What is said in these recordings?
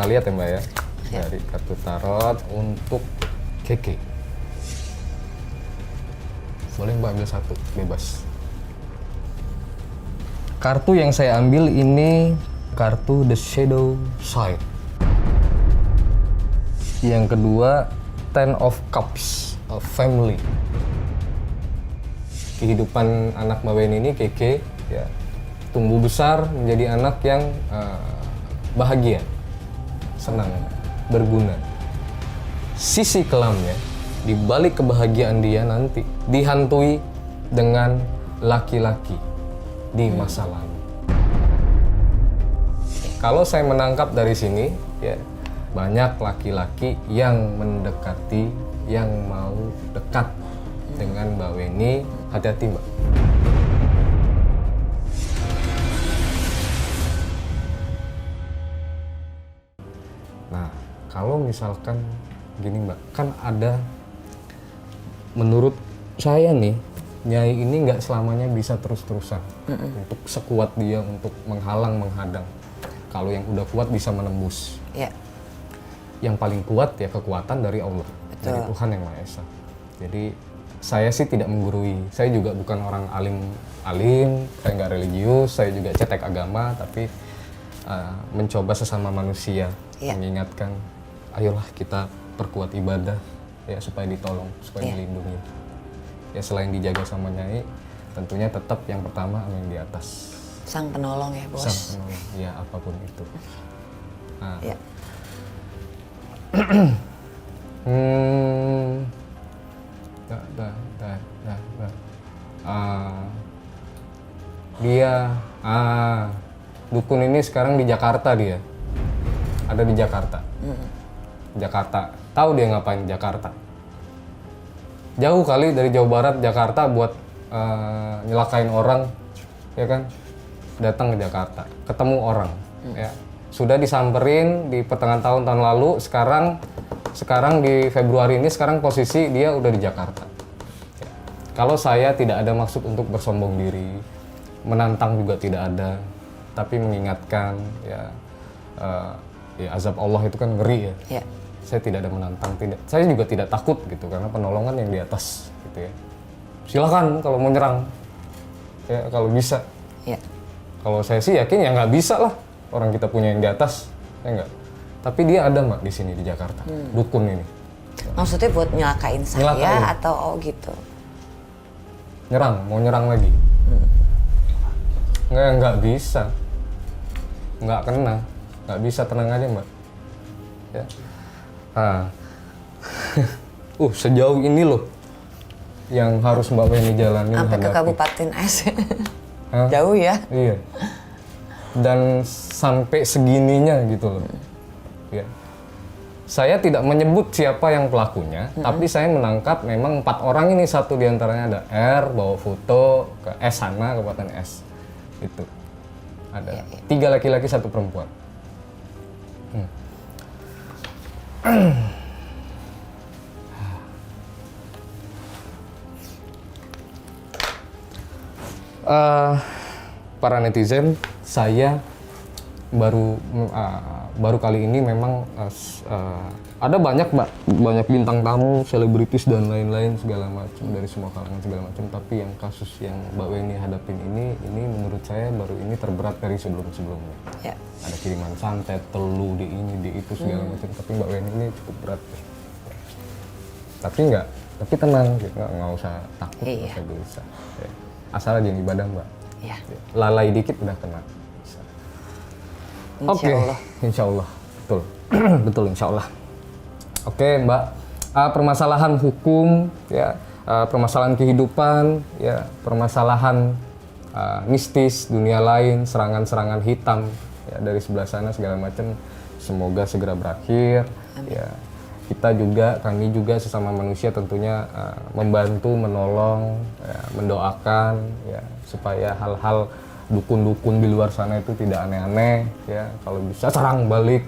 Kita lihat ya Mbak ya, Ya. dari kartu tarot untuk Keke. Boleh Mbak ambil satu, bebas. Kartu yang saya ambil ini kartu The Shadow Side. Yang kedua, Ten of Cups, a family. Kehidupan anak Mbak Weni ini, Keke, ya, tumbuh besar menjadi anak yang bahagia, senang, berguna. Sisi kelamnya, di balik kebahagiaan dia nanti, dihantui dengan laki-laki di masa lalu. Kalau saya menangkap dari sini, ya, banyak laki-laki yang mendekati, yang mau dekat dengan Mbak Weni. Hati-hati Mbak. Nah, kalau misalkan gini Mbak, kan ada, menurut saya nih, Nyai ini nggak selamanya bisa terus-terusan untuk sekuat dia untuk menghalang, menghadang. Kalau yang udah kuat bisa menembus. Ya. Yang paling kuat ya kekuatan dari Allah, dari Tuhan Yang Maha Esa. Jadi saya sih tidak menggurui, saya juga bukan orang alim, saya nggak religius, saya juga cetek agama, tapi mencoba sesama manusia, mengingatkan, ayolah kita perkuat ibadah ya supaya ditolong, supaya dilindungi. Ya selain dijaga sama Nyai, tentunya tetap yang pertama yang di atas. Sang penolong ya bos. Sang penolong, ya apapun itu. Nah, Ya. Dia, dukun ini sekarang di Jakarta dia. Ada di Jakarta. Jakarta. Tahu dia ngapain di Jakarta? Jauh kali dari Jawa Barat, Jakarta buat nyelakain orang, ya kan? Datang ke Jakarta, ketemu orang, ya. Sudah disamperin di pertengahan tahun lalu, sekarang di Februari ini, sekarang posisi dia udah di Jakarta. Ya. Kalau saya tidak ada maksud untuk bersombong diri, menantang juga tidak ada, tapi mengingatkan, ya, ya azab Allah itu kan ngeri ya. Ya. Saya tidak ada menantang, saya juga tidak takut gitu, karena penolongan yang di atas, gitu ya. Silakan kalau mau nyerang, ya kalau bisa. Ya. Kalau saya sih yakin ya nggak bisa lah. Orang kita punya yang di atas, ya enggak. Tapi dia ada Mbak di sini di Jakarta, dukun ini. Maksudnya buat nyelakain saya Nyelakain. atau gitu? Nyerang, mau nyerang lagi. Nggak bisa. Nggak kena, nggak bisa, tenang aja Mbak. Ya. Sejauh ini loh yang harus Mbak Weni jalani. Sampai ke Kabupaten S. Jauh ya? Iya. Dan sampai segininya gitu loh. Ya. Saya tidak menyebut siapa yang pelakunya, tapi saya menangkap memang 4 orang ini, satu diantaranya ada R, bawa foto ke S sana, Kabupaten S. Itu. Ada 3 laki-laki, 1 perempuan. Para netizen, saya baru kali ini memang ada banyak bintang tamu, selebritis dan lain-lain segala macam, dari semua kalangan segala macam, tapi yang kasus yang Mbak Weni hadapin ini menurut saya baru ini terberat dari sebelum-sebelumnya. Ya. Ada kiriman santet, telu, di ini, di itu segala macam, tapi Mbak Weni ini cukup berat. Tapi tenang, nggak usah takut, nggak usah gelisah. Ya. Asal rajin ibadah Mbak. Ya. Lalai dikit udah kena. Oke, insya Allah, betul, betul insya Allah. Oke Mbak, permasalahan hukum, ya, permasalahan kehidupan, ya, permasalahan mistis, dunia lain, serangan-serangan hitam, ya, dari sebelah sana segala macam, semoga segera berakhir. Ya, kami juga sesama manusia tentunya membantu, menolong, ya, mendoakan, ya, supaya hal-hal dukun-dukun di luar sana itu tidak aneh-aneh, ya. Kalau bisa serang balik.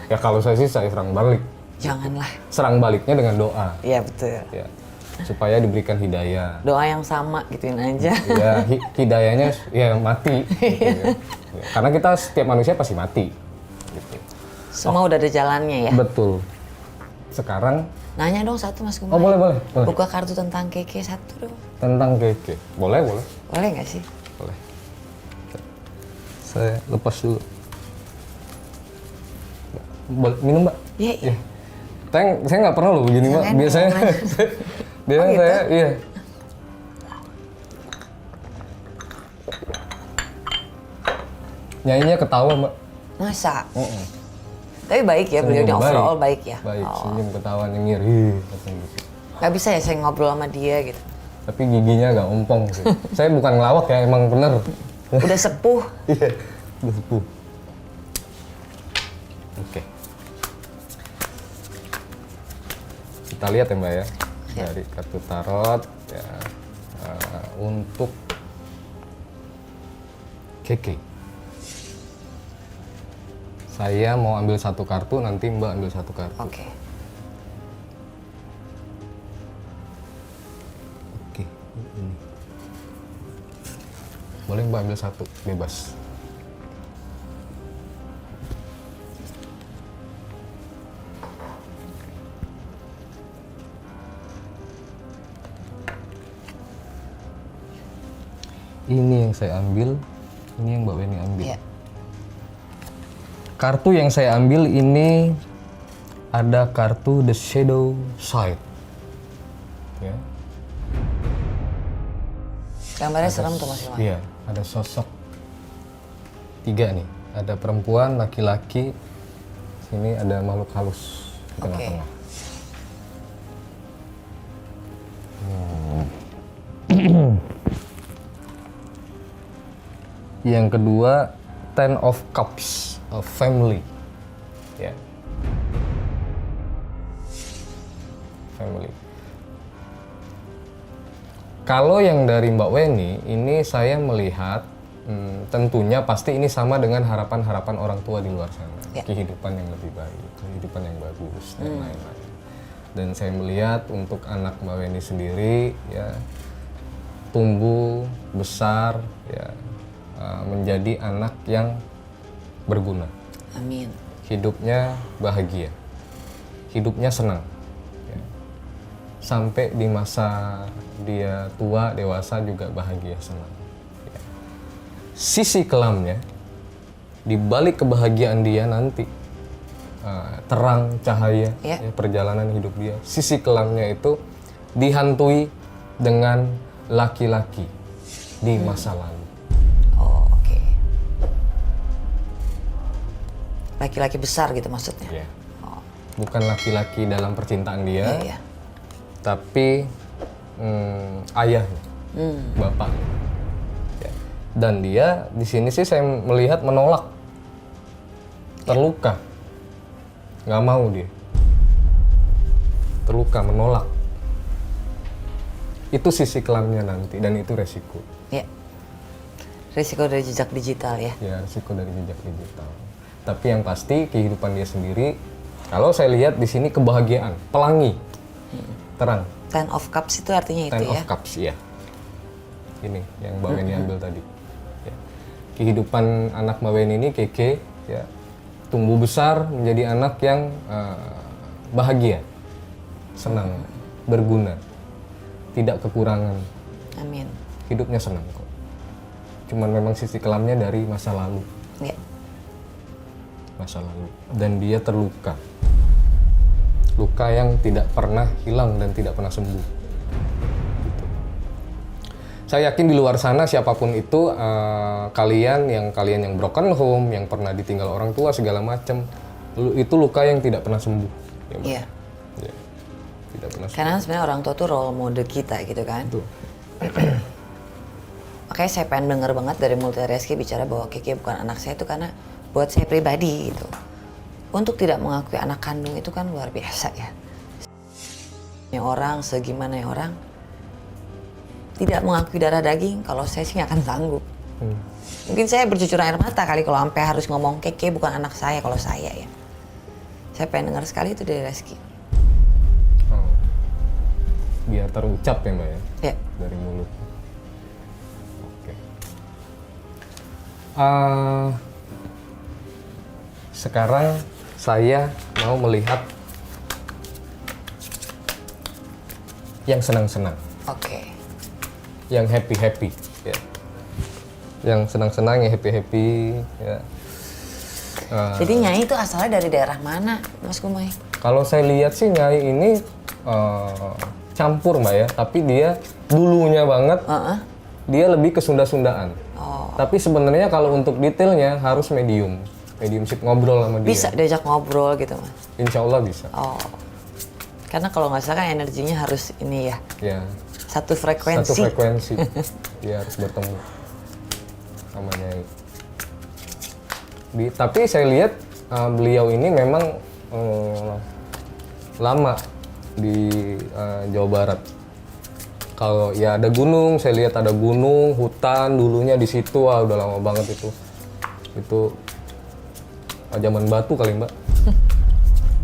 Ya kalau saya sih saya serang balik. Janganlah. Serang baliknya dengan doa. Iya betul. Ya. Supaya diberikan hidayah. Doa yang sama gituin aja. Ya, hidayahnya ya mati. Gitu, ya. Ya. Karena kita setiap manusia pasti mati. Gitu. Semua udah ada jalannya ya. Betul. Sekarang Nanya dong satu Mas Kumai. oh boleh. Buka kartu tentang Keke satu dong. Tentang Keke. Boleh. Boleh nggak sih? Boleh. Saya lepas dulu. Minum, Mbak? Iya. Saya nggak pernah loh begini, Mbak. Jangan, Biasanya Oh, gitu? saya iya. Nyanyinya ketawa, Mbak. Masa? Tapi baik ya, beliaunya overall baik ya? Baik, Oh. senyum ketawa nyengir. Ih, katanya gitu. Nggak bisa ya saya ngobrol sama dia gitu? Tapi giginya agak ompong sih. Saya bukan ngelawak ya, emang bener. Udah sepuh. Iya, udah sepuh. Oke. Kita lihat ya Mbak ya, dari kartu tarot ya, untuk Keke. Saya mau ambil satu kartu, nanti Mbak ambil satu kartu. Oke. Oke, ini. Boleh Mbak ambil satu, bebas. Ini yang saya ambil, ini yang Mbak Weni ambil. Iya. Kartu yang saya ambil ini ada kartu The Shadow Side. Ya. Gambarnya serem tuh Mas Kumai. Iya, ada sosok 3 nih. Ada perempuan, laki-laki. Sini ada makhluk halus di tengah-tengah. Yang kedua, Ten of Cups, a family. Ya. Family. Kalau yang dari Mbak Weni, ini saya melihat tentunya pasti ini sama dengan harapan-harapan orang tua di luar sana. Ya. Kehidupan yang lebih baik, kehidupan yang bagus, dan lain-lain. Dan saya melihat untuk anak Mbak Weni sendiri, ya, tumbuh, besar, ya, menjadi anak yang berguna. Amin. Hidupnya bahagia, hidupnya senang. Ya. Sampai di masa dia tua, dewasa juga bahagia, senang. Ya. Sisi kelamnya, di balik kebahagiaan dia nanti, terang, cahaya, Ya. ya, perjalanan hidup dia, sisi kelamnya itu dihantui dengan laki-laki di masa lalu. Oh, oke. Laki-laki besar gitu maksudnya? Ya. Bukan laki-laki dalam percintaan dia, Iya. tapi ayahnya, bapaknya. Ya. Dan dia di sini sih saya melihat menolak, terluka, nggak mau dia, terluka, menolak. Itu sisi kelamnya nanti dan itu resiko. Ya. Risiko dari jejak digital ya? Ya, risiko dari jejak digital. Tapi yang pasti kehidupan dia sendiri, kalau saya lihat di sini kebahagiaan, pelangi, terang. Ten of Cups itu artinya itu Ten ya? of Cups, ya. Ini yang Mbak Weni ambil tadi. Ya. Kehidupan anak Mbak Weni ini Keke, ya, tumbuh besar menjadi anak yang bahagia, senang, berguna, tidak kekurangan. Amin. Hidupnya senang kok. Cuman memang sisi kelamnya dari masa lalu. Ya. Masa lalu. Dan dia terluka. Luka yang tidak pernah hilang dan tidak pernah sembuh. Gitu. Saya yakin di luar sana siapapun itu, kalian yang broken home, yang pernah ditinggal orang tua segala macam, itu luka yang tidak pernah sembuh. Ya, Mbak? Iya. Ya, tidak pernah sembuh. Karena sebenarnya orang tua tuh role model kita gitu kan. Itu. Makanya saya pengen denger banget dari Multi Reski bicara bahwa Keke bukan anak saya itu karena buat saya pribadi gitu. Untuk tidak mengakui anak kandung itu kan luar biasa ya. Orang segimana orang tidak mengakui darah daging, kalau saya sih nggak akan sanggup. Mungkin saya bercucuran air mata kali kalau sampai harus ngomong Keke bukan anak saya kalau saya ya. Saya pengen dengar sekali itu dari Reski. Oh. Biar terucap ya Mbak ya, Ya. dari mulut. Oke. Sekarang saya mau melihat yang senang-senang, Oke. yang happy-happy, ya. Yang senang-senang, yang happy-happy, ya. Jadi Nyai itu asalnya dari daerah mana, Mas Gumai? Kalau saya lihat sih Nyai ini campur Mbak ya, tapi dia dulunya banget, dia lebih ke Sunda-Sundaan. Oh. Tapi sebenarnya kalau untuk detailnya harus mediumship ngobrol sama dia. Bisa diajak ngobrol gitu, Mas? Insya Allah bisa. Oh. Karena kalau nggak salah kan energinya harus ini ya, Ya. satu frekuensi. Satu frekuensi. Dia harus bertemu sama Nyai. Tapi saya lihat beliau ini memang lama di Jawa Barat. Kalau ya ada gunung, saya lihat ada gunung, hutan dulunya di situ, udah lama banget itu. Itu zaman batu kali Mbak.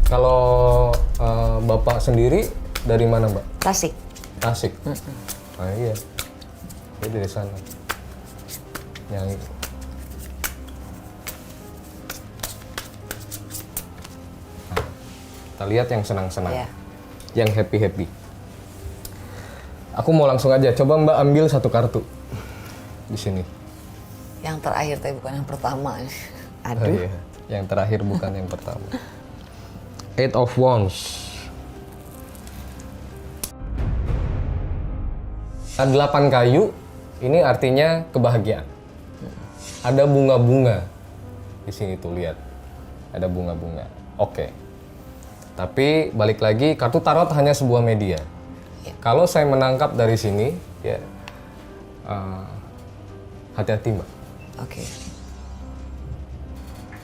Kalau Bapak sendiri dari mana Mbak? Tasik. Tasik. Ah iya. Dia dari sana. Yang kita lihat yang senang-senang, Iya. yang happy-happy. Aku mau langsung aja, coba Mbak ambil satu kartu di sini. Yang terakhir tapi bukan yang pertama. Oh, Aduh. iya. Yang terakhir bukan yang pertama. Eight of Wands. 8 kayu, ini artinya kebahagiaan. Ada bunga-bunga di sini tuh, lihat. Ada bunga-bunga. Oke. Tapi balik lagi, kartu tarot hanya sebuah media. Kalau saya menangkap dari sini, ya hati-hati Mbak. Oke.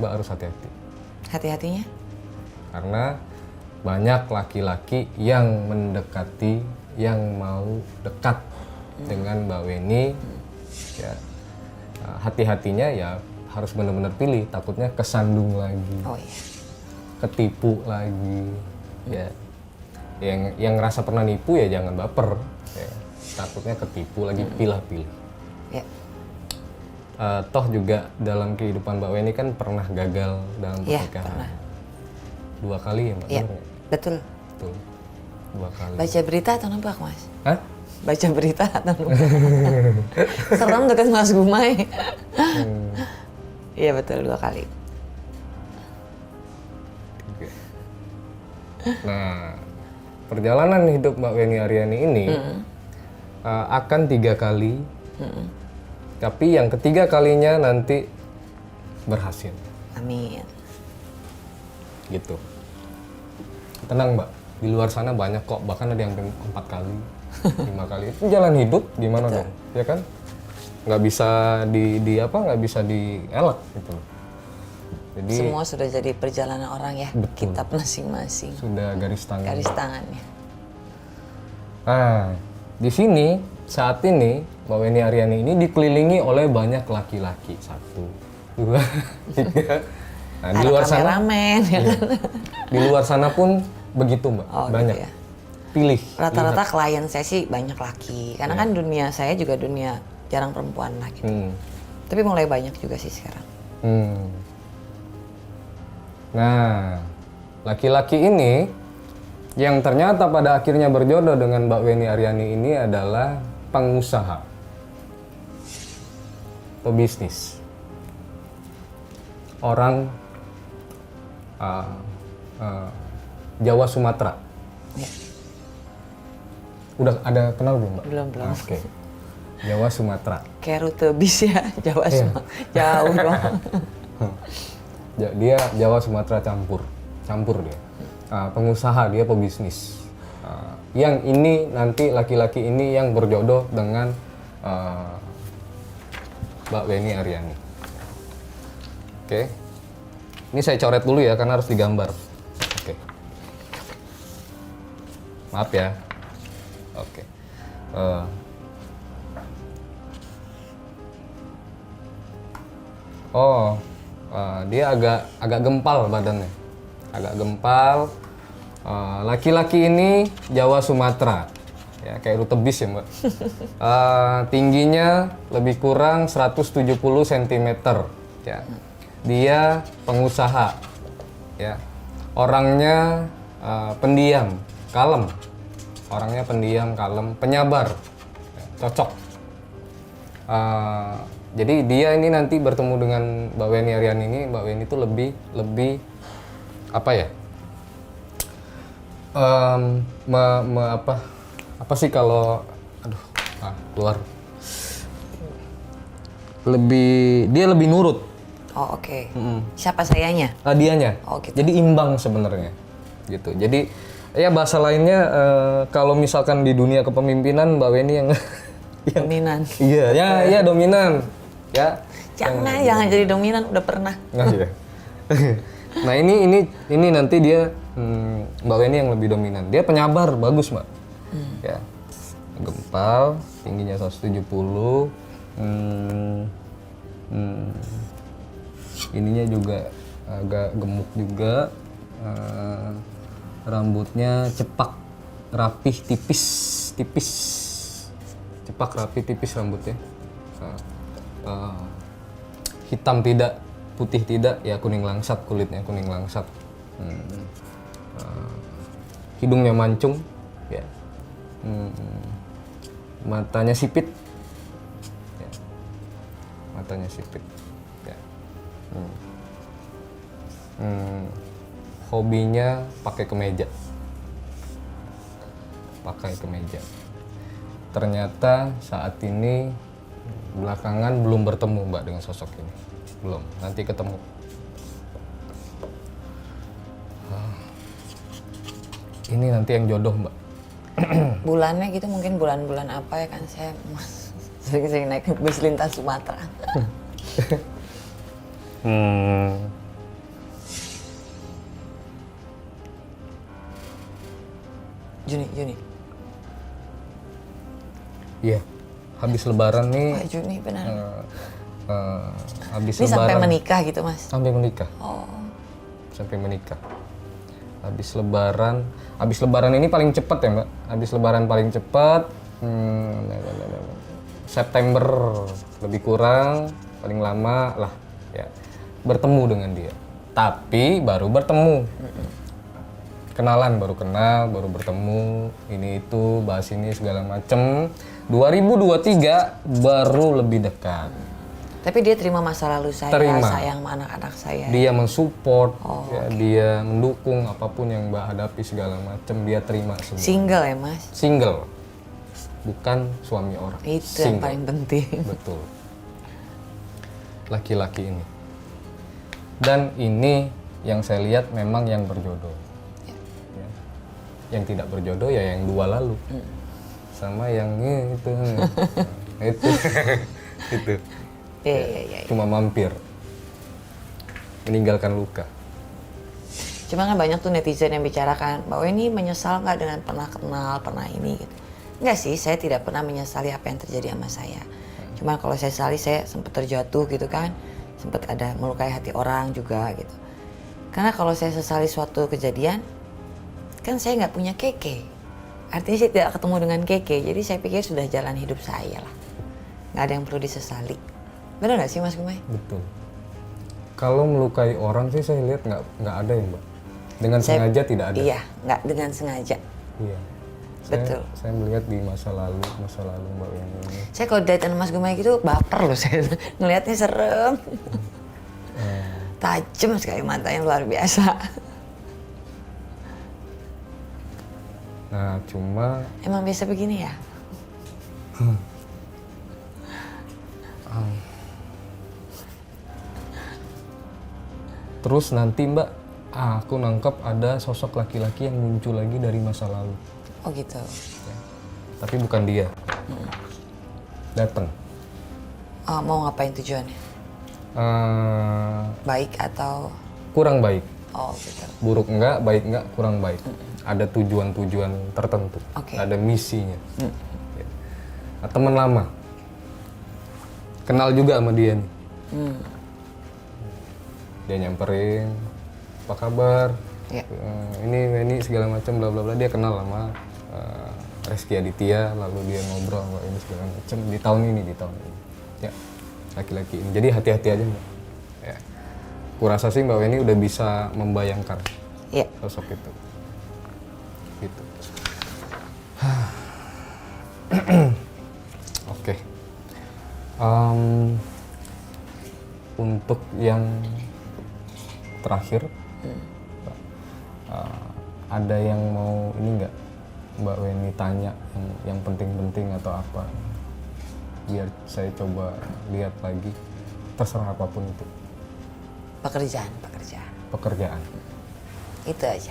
Mbak harus hati-hati. Hati-hatinya? Karena banyak laki-laki yang mendekati, yang mau dekat dengan Mbak Weni. Ya, hati-hatinya ya harus benar-benar pilih. Takutnya kesandung lagi, Oh iya. ketipu lagi. Ya, yang ngerasa pernah nipu ya jangan baper. Ya, takutnya ketipu lagi, pilih-pilih. Ya. Toh juga dalam kehidupan Mbak Weni kan pernah gagal dalam Iya, pernikahan. pernah. 2 kali ya Mbak? Iya, Bener nggak? betul. Betul. 2 kali. Baca berita atau nebak, Mas? Hah? Baca berita atau nebak? Serem dekat Mas Gumai. Iya betul, 2 kali. Oke. Nah, perjalanan hidup Mbak Weni Aryani ini akan 3 kali, tapi yang ketiga kalinya nanti berhasil, Amin. gitu. Tenang Mbak, di luar sana banyak kok, bahkan ada yang 4 kali, 5 kali. Itu jalan hidup, gimana dong, ya kan? Nggak bisa nggak bisa dielak gitu. Jadi Semua sudah jadi perjalanan orang ya, Betul. kitab masing-masing. sudah garis tangan. Garis tangannya. Nah, di sini saat ini Mbak Weni Aryani ini dikelilingi oleh banyak laki-laki. 1, 2, 3. Nah, di luar sana, kameramen, ya kan? di luar sana pun begitu Mbak, Oh, banyak. gitu ya. Pilih. Rata-rata klien saya sih banyak laki, karena kan dunia saya juga dunia jarang perempuan lah gitu. Tapi mulai banyak juga sih sekarang. Nah, laki-laki ini yang ternyata pada akhirnya berjodoh dengan Mbak Weni Aryani ini adalah pengusaha, pebisnis, orang Jawa Sumatera. Ya. Udah ada kenal belum Mbak? Belum. Oke. Jawa Sumatera. Kayak rute bis ya, Jawa Iya. Sumatera. Jauh dong. Dia Jawa Sumatera campur dia. Pengusaha, dia pebisnis. Yang ini nanti laki-laki ini yang berjodoh dengan Mbak Weni Aryani. Oke. Ini saya coret dulu ya karena harus digambar. Oke. Maaf ya. Oke. Dia agak gempal badannya, agak gempal. Laki-laki ini Jawa Sumatera, ya kayak rute bis ya Mbak. Tingginya lebih kurang 170 cm. Ya. Dia pengusaha, ya. Orangnya pendiam, kalem. Orangnya pendiam, kalem, penyabar, ya, cocok. Jadi dia ini nanti bertemu dengan Mbak Weni Ariani ini, Mbak Weni itu lebih apa ya? Apa sih kalau keluar dia lebih nurut. Oh oke. Siapa sayanya? Dianya. Oh, gitu. Jadi imbang sebenarnya gitu. Jadi ya bahasa lainnya kalau misalkan di dunia kepemimpinan Mbak Weni yang Dominan. iya ya dominan ya. Jangan jadi dominan, udah pernah. Nah, iya. Nah ini nanti dia Mbak Weni yang lebih dominan. Dia penyabar, bagus Mbak. Ya. Gempal, tingginya 170. Ininya juga agak gemuk juga. Rambutnya cepak, rapih, tipis. Cepak, rapih, tipis rambutnya. Hitam tidak, putih tidak, ya kuning langsat, kulitnya kuning langsat. Hidungnya mancung, ya. Matanya sipit, ya. Matanya sipit, ya. Hobinya pakai kemeja. Ternyata saat ini belakangan belum bertemu Mbak dengan sosok ini. Belum, nanti ketemu. Ini nanti yang jodoh Mbak. Bulannya gitu mungkin bulan-bulan apa ya kan, saya sering naik bus lintas Sumatera. Juni. Iya, habis lebaran nih. Wah, Juni benar. Habis Ini lebaran. sampai menikah gitu Mas? Sampai menikah. Oh. Sampai menikah. Habis lebaran ini paling cepat ya Mbak. Habis lebaran paling cepat. September lebih kurang, paling lama lah ya. Bertemu dengan dia. Tapi baru bertemu. Kenalan, baru kenal, baru bertemu, ini itu, bahas ini segala macem. 2023 baru lebih dekat. Tapi dia terima masa lalu saya, Terima. sayang sama anak-anak saya. Dia mensupport, okay. ya, dia mendukung apapun yang Mbak hadapi segala macem, dia terima semua. Single ya Mas? Single, bukan suami orang. Itu yang paling penting. Betul. Laki-laki ini. Dan ini yang saya lihat memang yang berjodoh. Ya. Yang tidak berjodoh ya yang dua lalu. Sama yang itu. Itu. Iya. Cuma mampir. Meninggalkan luka. Cuma kan banyak tuh netizen yang bicarakan bahwa ini menyesal nggak dengan pernah kenal, pernah ini gitu. Enggak sih, saya tidak pernah menyesali apa yang terjadi sama saya. Cuma kalau saya sesali, saya sempat terjatuh gitu kan. Sempat ada melukai hati orang juga gitu. Karena kalau saya sesali suatu kejadian, kan saya nggak punya keke. Artinya saya tidak ketemu dengan keke, jadi saya pikir sudah jalan hidup saya lah. Nggak ada yang perlu disesali. Benar nggak sih Mas Gumay? Betul. Kalau melukai orang sih saya lihat nggak ada ya Mbak. Dengan sengaja tidak ada. Iya, nggak dengan sengaja. Iya. Betul. Saya melihat di masa lalu Mbak yang ini. Saya kalau date Mas Gumay gitu baper loh saya. Ngelihatnya serem. Tajam sekali matanya, luar biasa. Nah, cuma Emang biasa begini ya? terus nanti Mbak, aku nangkep ada sosok laki-laki yang muncul lagi dari masa lalu. Oh gitu. Ya. Tapi bukan dia. Datang. Mau ngapain tujuannya? Baik atau? Kurang baik. Oh gitu. Buruk enggak, baik enggak, kurang baik. Ada tujuan-tujuan tertentu. Okay. Ada misinya. Ya. Nah, teman lama. Kenal juga sama dia nih. Dia nyamperin, apa kabar? Ya. Ini segala macam bla bla bla. Dia kenal sama Reski Aditya, lalu dia ngobrol sama ini segala macam di tahun ini. Ya, laki-laki ini. Jadi hati-hati aja Mbak. Ya. kurasa sih Mbak Weni udah bisa membayangkan Iya. sosok itu. Gitu. Oke. Untuk yang terakhir, ada yang mau ini nggak Mbak Weni tanya yang penting-penting atau apa? Biar saya coba lihat lagi, terserah apapun itu. Pekerjaan. Pekerjaan. Itu aja.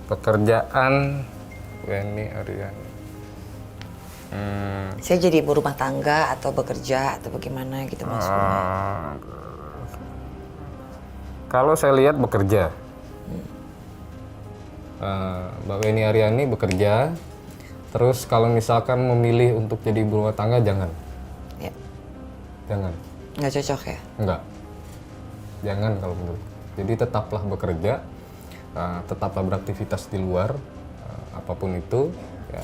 Pekerjaan Weni Aryani. Saya jadi ibu rumah tangga atau bekerja atau bagaimana gitu Mas Gumai. Kalau saya lihat bekerja, Mbak Weni Aryani bekerja. Terus kalau misalkan memilih untuk jadi ibu rumah tangga, jangan. Ya. Jangan. Nggak cocok ya? Enggak. Jangan kalau menurut. Jadi tetaplah bekerja, tetaplah beraktivitas di luar, apapun itu. Ya.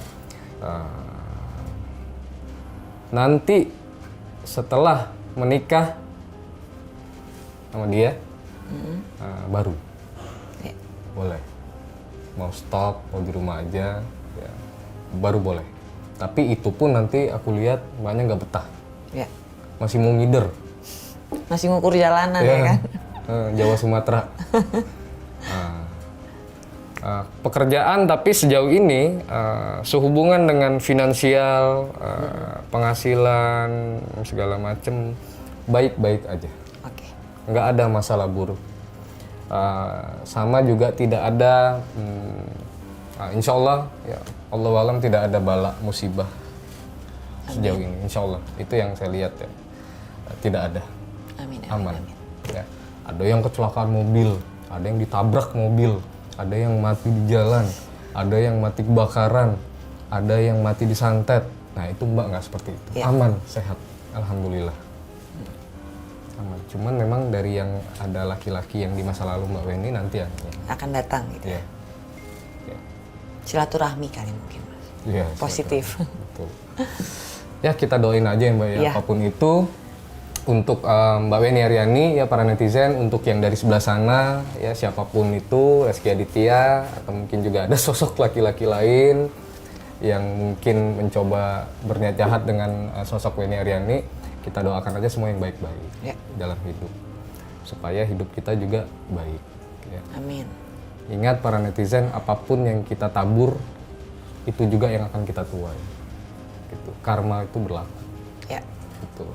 Nanti setelah menikah sama dia, baru Ya. boleh. Mau stop, mau di rumah aja, ya, baru boleh. Tapi itu pun nanti aku lihat banyak nggak betah, Ya. masih mau ngider. Masih ngukur jalanan ya kan? Jawa Sumatera. Pekerjaan tapi sejauh ini sehubungan dengan finansial, penghasilan segala macem baik-baik aja. Oke. Nggak ada masalah buruk. Sama juga tidak ada, insya Allah ya Allah alam tidak ada bala musibah sejauh ini. Insya Allah itu yang saya lihat ya, tidak ada. Amin. Aman. Ya. Ada yang kecelakaan mobil, ada yang ditabrak mobil, ada yang mati di jalan, ada yang mati kebakaran, ada yang mati disantet. Nah itu Mbak nggak seperti itu. Ya. Aman, sehat, alhamdulillah. Aman. Cuman memang dari yang ada laki-laki yang di masa lalu Mbak Weni nanti yang Akan datang gitu. ya. Ya. Silaturahmi kali mungkin Mas. Iya, Positif. betul. Ya kita doain aja ya Mbak ya, Iya. apapun itu. Untuk Mbak Weni Aryani ya, para netizen, untuk yang dari sebelah sana ya, siapapun itu, Rezky Aditya atau mungkin juga ada sosok laki-laki lain yang mungkin mencoba berniat jahat dengan sosok Weni Aryani, kita doakan aja semua yang baik-baik Ya. dalam hidup, supaya hidup kita juga baik ya. Amin. Ingat para netizen, apapun yang kita tabur itu juga yang akan kita tuai. Gitu. Karma itu berlaku. Ya. Gitu.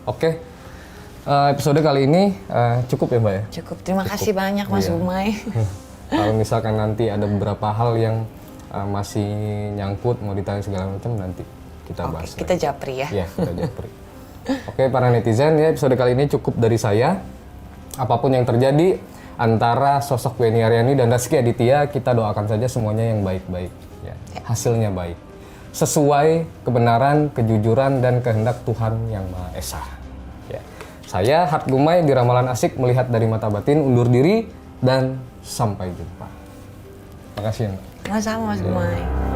Oke, episode kali ini cukup ya Mbak ya? Cukup. Terima kasih banyak Mas Iya. Gumai. Kalau misalkan nanti ada beberapa hal yang masih nyangkut, mau ditanya segala macam, nanti kita bahas. Oke, kita japri ya. Iya, kita japri. Oke, para netizen, ya episode kali ini cukup dari saya. Apapun yang terjadi antara sosok Weni Aryani dan Rezky Aditya, kita doakan saja semuanya yang baik-baik. Ya. Hasilnya baik. Sesuai kebenaran, kejujuran, dan kehendak Tuhan Yang Maha Esa. Ya. Saya, Hart Gumai, di Ramalan Asik melihat dari mata batin, undur diri, dan sampai jumpa. Terima kasih Mbak. Sama-sama Mas Gumai.